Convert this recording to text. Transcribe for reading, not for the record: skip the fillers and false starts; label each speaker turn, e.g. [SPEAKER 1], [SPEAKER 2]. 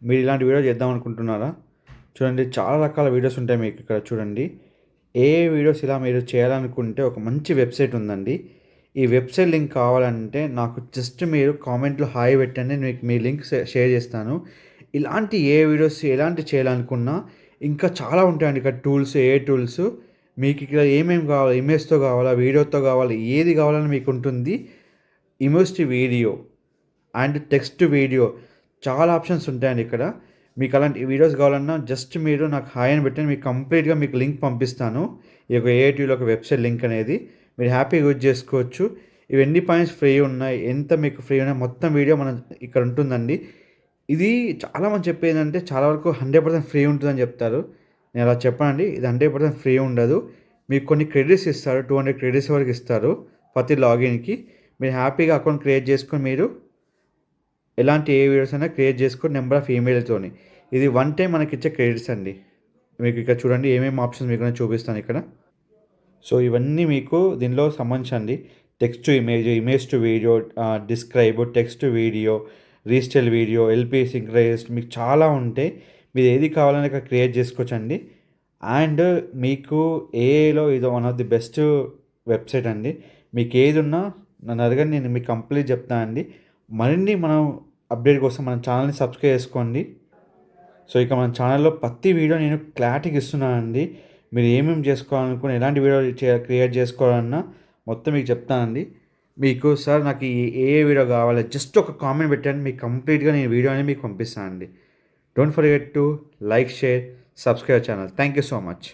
[SPEAKER 1] మీరు ఇలాంటి వీడియో చేద్దాం అనుకుంటున్నారా? చూడండి చాలా రకాల వీడియోస్ ఉంటాయి మీకు ఇక్కడ చూడండి. ఏ వీడియోస్ ఇలా మీరు చేయాలనుకుంటే ఒక మంచి వెబ్‌సైట్ ఉందండి. ఈ వెబ్‌సైట్ లింక్ కావాలంటే నాకు జస్ట్ మీరు కామెంట్‌లో హాయ్ పెట్టండి. మీకు మీ లింక్ షేర్ చేస్తాను. ఇలాంటి ఏ వీడియోస్ ఎలాంటివి చేయాలనుకున్నా ఇంకా చాలా ఉంటాయండి ఇక్కడ టూల్స్, ఏఐ టూల్స్. మీకు ఇక్కడ ఏమేమి కావాలి, ఇమేజ్‌తో కావాలా, వీడియోతో కావాలా, ఏది కావాలని మీకు ఉంటుంది. Image to video and text to video చాలా ఆప్షన్స్ ఉంటాయండి ఇక్కడ. మీకు అలాంటి వీడియోస్ కావాలన్నా జస్ట్ మీరు నాకు హాయ్ అని పెట్టండి. మీకు కంప్లీట్‌గా మీకు లింక్ పంపిస్తాను. ఈ యొక్క ఏఐటీలో ఒక వెబ్‌సైట్ లింక్ అనేది. మీరు హ్యాపీగా యూజ్ చేసుకోవచ్చు. ఇవి ఎన్ని పాయింట్స్ ఫ్రీ ఉన్నాయి, ఎంత మీకు ఫ్రీ ఉన్నాయి మొత్తం వీడియో మనం ఇక్కడ ఉంటుందండి. ఇది చాలామంది చెప్పేదేంటంటే చాలా వరకు 100% ఫ్రీ ఉంటుందని చెప్తారు. నేను అలా చెప్పనండి. ఇది 100% ఫ్రీ ఉండదు. మీకు కొన్ని క్రెడిట్స్ ఇస్తారు. 200 క్రెడిట్స్ వరకు ఇస్తారు ప్రతి లాగిన్‌కి. మీరు హ్యాపీగా అకౌంట్ క్రియేట్ చేసుకొని మీరు ఎలాంటి ఏ వీడియోస్ అయినా క్రియేట్ చేసుకొని నంబర్ ఆఫ్ ఈమెయిల్‌తోని. ఇది వన్ టైమ్ మనకిచ్చే క్రెడిట్స్ అండి. మీకు ఇక్కడ చూడండి ఏమేమి ఆప్షన్స్ మీకు నేను చూపిస్తాను ఇక్కడ. సో, ఇవన్నీ మీకు దీనిలో సంబంధించండి. Text to image, image to video, describe, text to video, restyle video, lip synchronized మీకు చాలా ఉంటాయి. మీరు ఏది కావాలన్నా ఇక్కడ క్రియేట్ చేసుకోవచ్చండి. అండ్ మీకు ఏఐలో ఇది one of the best website అండి. మీకు ఏదున్నా నన్ను అడగండి నేను మీకు కంప్లీట్ చెప్తాను అండి. మరిన్ని మనం అప్డేట్ కోసం మన ఛానల్‌ని సబ్స్క్రైబ్ చేసుకోండి. సో, ఇక మన ఛానల్‌లో ప్రతి వీడియో నేను క్లారిటీగా ఇస్తున్నానండి. మీరు ఏమేమి చేసుకోవాలనుకుని ఎలాంటి వీడియో క్రియేట్ చేసుకోవాలన్నా మొత్తం మీకు చెప్తానండి. మీకు సార్ నాకు ఏ వీడియో కావాలి జస్ట్ ఒక కామెంట్ పెట్టండి. మీకు కంప్లీట్‌గా నేను వీడియో అనేది మీకు పంపిస్తానండి. Don't forget to like, share, subscribe channel. Thank you so much.